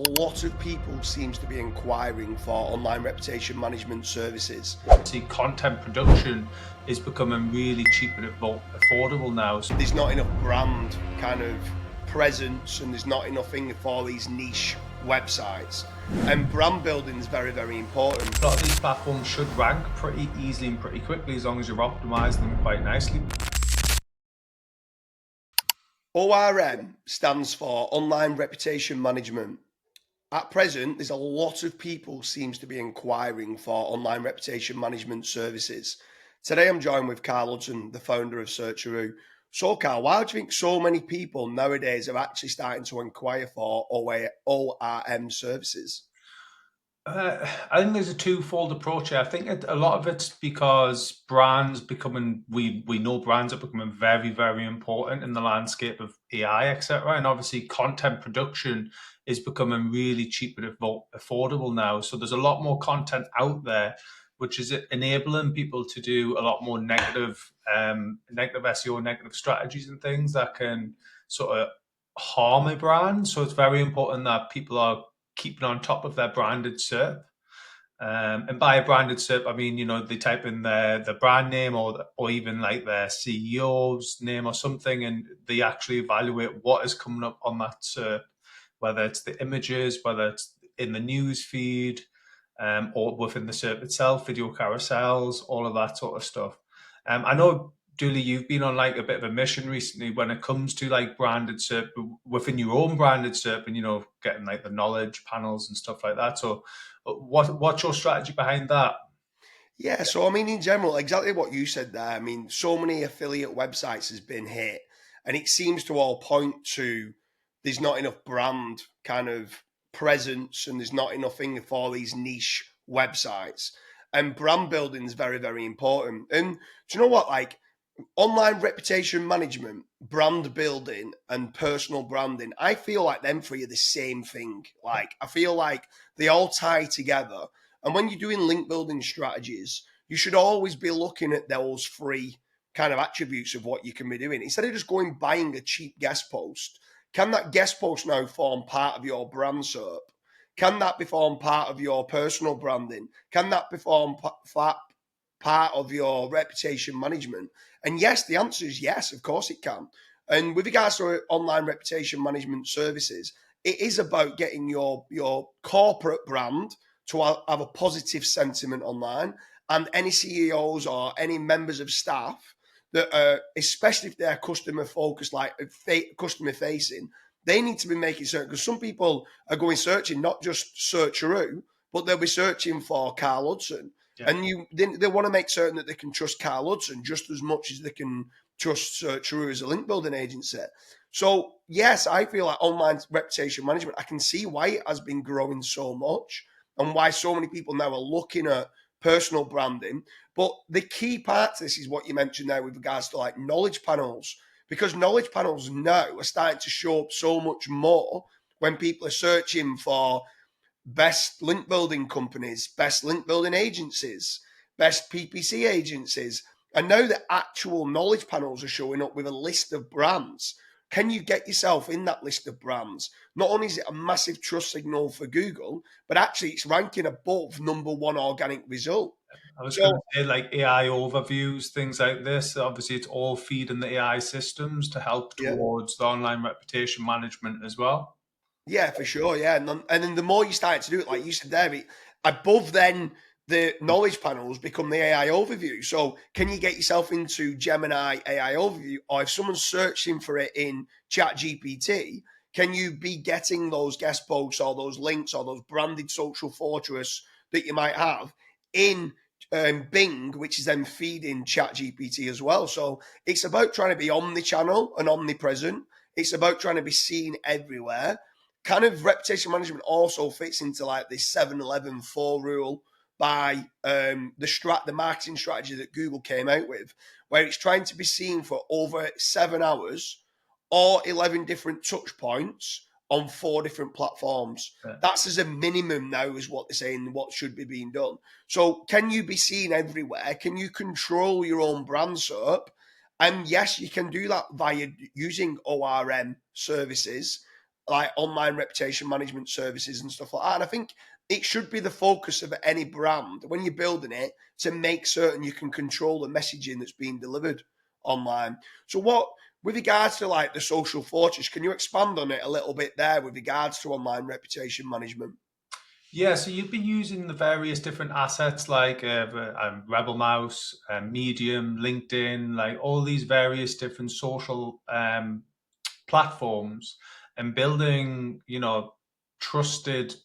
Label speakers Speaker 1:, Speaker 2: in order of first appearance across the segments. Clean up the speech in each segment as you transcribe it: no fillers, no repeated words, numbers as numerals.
Speaker 1: A lot of people seems to be inquiring for online reputation management services.
Speaker 2: See, content production is becoming really cheap and affordable now. So
Speaker 1: There's not enough brand kind of presence and there's not enough thing for these niche websites. And brand building is very, very important.
Speaker 2: a lot of these platforms should rank pretty easily and pretty quickly as long as you're optimizing them quite nicely.
Speaker 1: ORM stands for Online Reputation Management. At present, there's a lot of people seems to be inquiring for online reputation management services. Today, I'm joined with Karl Hudson, the founder of Searcheroo. So, Karl, why do you think so many people nowadays are actually starting to inquire for ORM services?
Speaker 2: I think there's a twofold approach here. I think a lot of it's because brands becoming, we know brands are becoming very, very important in the landscape of AI, etc. And obviously content production is becoming really cheap and affordable now. So there's a lot more content out there, which is enabling people to do a lot more negative SEO, negative strategies and things that can sort of harm a brand. So it's very important that people are keeping on top of their branded SERP. And by a branded SERP, I mean, they type in their brand name or even like their CEO's name or something, and they actually evaluate what is coming up on that SERP, whether it's the images, whether it's in the news feed, or within the SERP itself, video carousels, all of that sort of stuff. I know, Dooley, you've been on like a bit of a mission recently when it comes to like branded SERP within your own branded SERP and, getting like the knowledge panels and stuff like that. So what's your strategy behind that?
Speaker 1: Yeah, so I mean, in general, exactly what you said there. I mean, so many affiliate websites has been hit, and it seems to all point to there's not enough brand kind of presence, and there's not enough thing for these niche websites. And brand building is very, very important. And do you know what? Like online reputation management, brand building, and personal branding, I feel like them three are the same thing. Like I feel like they all tie together. And when you're doing link building strategies, you should always be looking at those three kind of attributes of what you can be doing. Instead of just going buying a cheap guest post, can that guest post now form part of your brand SERP? Can that be form part of your personal branding? Can that be form part of your reputation management? And yes, the answer is yes, of course it can. And with regards to online reputation management services, it is about getting your corporate brand to have a positive sentiment online, and any CEOs or any members of staff that are, especially if they're customer focused, like customer facing, they need to be making certain, because some people are going searching not just Searcheroo, but they'll be searching for Karl Hudson.
Speaker 2: Yeah.
Speaker 1: And they want to make certain that they can trust Karl Hudson just as much as they can trust Searcheroo as a link building agency. So yes, I feel like online reputation management, I can see why it has been growing so much and why so many people now are looking at personal branding. But the key part to this is what you mentioned there with regards to like knowledge panels, because knowledge panels now are starting to show up so much more when people are searching for best link building companies, best link building agencies, best PPC agencies. And now the actual knowledge panels are showing up with a list of brands. Can you get yourself in that list of brands? Not only is it a massive trust signal for Google, but actually it's ranking above number one organic result.
Speaker 2: I was going
Speaker 1: So
Speaker 2: to say like AI overviews, things like this. Obviously, it's all feeding the AI systems to help
Speaker 1: yeah,
Speaker 2: towards the online reputation management as well.
Speaker 1: yeah, for sure. Yeah. And then the more you start to do it, like you said there, above then the knowledge panels become the AI overview. So can you get yourself into Gemini AI overview? Or if someone's searching for it in Chat GPT, can you be getting those guest posts or those links or those branded social fortress that you might have in Bing, which is then feeding Chat GPT as well? So it's about trying to be omni-channel and omnipresent. It's about trying to be seen everywhere. Kind of reputation management also fits into like this 7-11-4 rule by the marketing strategy that Google came out with, where it's trying to be seen for over 7 hours or 11 different touch points on 4 different platforms.
Speaker 2: Yeah.
Speaker 1: That's as a minimum now is what they're saying, what should be being done. So can you be seen everywhere? Can you control your own brand SERP? And yes, you can do that via using ORM services like online reputation management services and stuff like that. And I think it should be the focus of any brand when you're building it to make certain you can control the messaging that's being delivered online. So with regards to like the social fortress, can you expand on it a little bit there with regards to online reputation management?
Speaker 2: Yeah, so you've been using the various different assets like Rebel Mouse, Medium, LinkedIn, like all these various different social platforms, and building, trusted,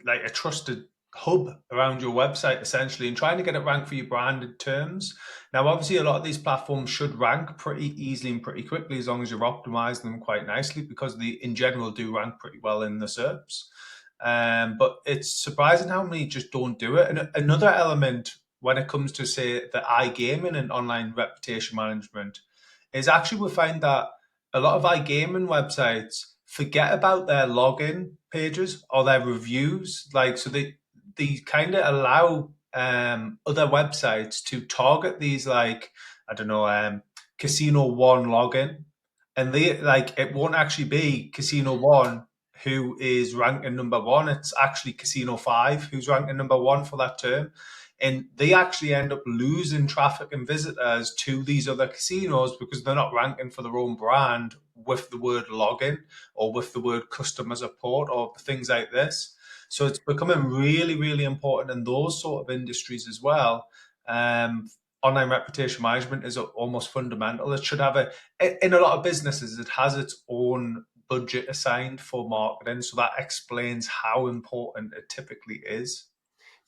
Speaker 2: like a trusted hub around your website essentially, and trying to get it ranked for your branded terms. Now, obviously, a lot of these platforms should rank pretty easily and pretty quickly as long as you're optimizing them quite nicely, because they, in general, do rank pretty well in the SERPs. But it's surprising how many just don't do it. And another element when it comes to, say, the iGaming and online reputation management is actually we find that a lot of iGaming websites forget about their login pages or their reviews. Like, so they kind of allow other websites to target these, like, I don't know, Casino One login, and they like it won't actually be Casino One who is ranking number one. It's actually Casino Five who's ranking number one for that term. And they actually end up losing traffic and visitors to these other casinos because they're not ranking for their own brand with the word login or with the word customer support or things like this. So it's becoming really, really important in those sort of industries as well. Online reputation management is almost fundamental. It should have in a lot of businesses, it has its own budget assigned for marketing. So that explains how important it typically is.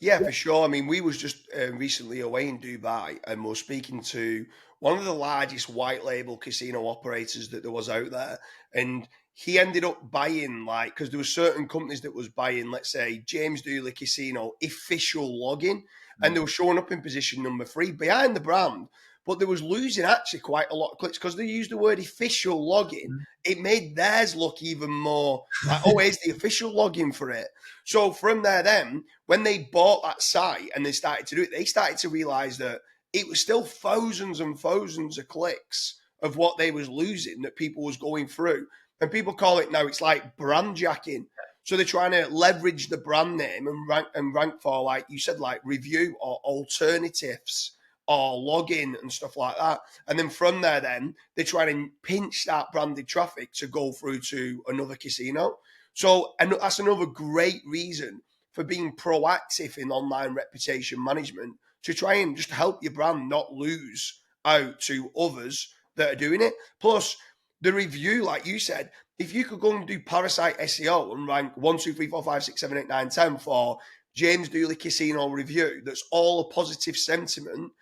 Speaker 1: Yeah, for sure. I mean, we was just recently away in Dubai, and we're speaking to one of the largest white label casino operators that there was out there, and he ended up buying like because there were certain companies that was buying, let's say, James Dooley Casino official login, and they were showing up in position number 3 behind the brand, but they was losing actually quite a lot of clicks because they used the word official login. It made theirs look even more like, oh, here's the official login for it. So from there, then when they bought that site and they started to do it, they started to realize that it was still thousands and thousands of clicks of what they was losing that people was going through. And people call it now, it's like brand jacking. So they're trying to leverage the brand name and rank for, like you said, like review or alternatives or login and stuff like that. And then from there, then they try to pinch that branded traffic to go through to another casino. So, and that's another great reason for being proactive in online reputation management to try and just help your brand not lose out to others that are doing it. Plus, the review, like you said, if you could go and do parasite SEO and rank 1, 2, 3, 4, 5, 6, 7, 8, 9, 10 for James Dooley Casino review, that's all a positive sentiment,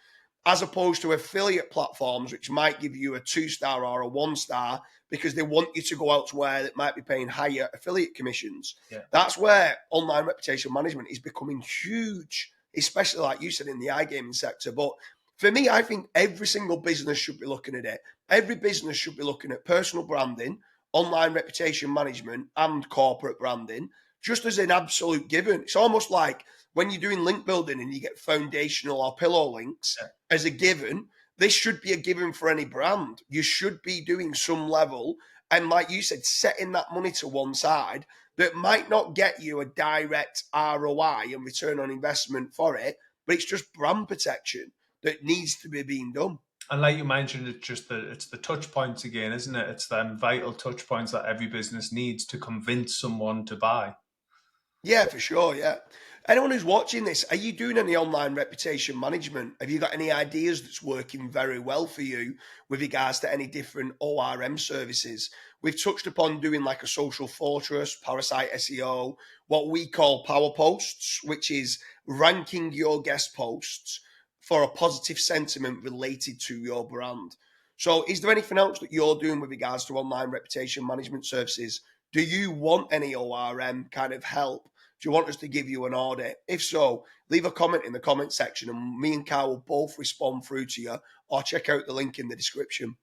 Speaker 1: as opposed to affiliate platforms, which might give you a 2-star or a 1-star because they want you to go elsewhere that might be paying higher affiliate commissions.
Speaker 2: Yeah.
Speaker 1: That's where online reputation management is becoming huge, especially like you said in the iGaming sector. But for me, I think every single business should be looking at it. Every business should be looking at personal branding, online reputation management, and corporate branding, just as an absolute given. It's almost like when you're doing link building and you get foundational or pillow links as a given, this should be a given for any brand. You should be doing some level. And like you said, setting that money to one side that might not get you a direct ROI and return on investment for it, but it's just brand protection that needs to be being done.
Speaker 2: And like you mentioned, it's the touch points again, isn't it? It's them vital touch points that every business needs to convince someone to buy.
Speaker 1: Yeah, for sure. Yeah. Anyone who's watching this, are you doing any online reputation management? Have you got any ideas that's working very well for you with regards to any different ORM services? We've touched upon doing like a social fortress, parasite SEO, what we call power posts, which is ranking your guest posts for a positive sentiment related to your brand. So, is there anything else that you're doing with regards to online reputation management services? Do you want any ORM kind of help? Do you want us to give you an audit? If so, leave a comment in the comment section and me and Karl will both respond through to you, or check out the link in the description.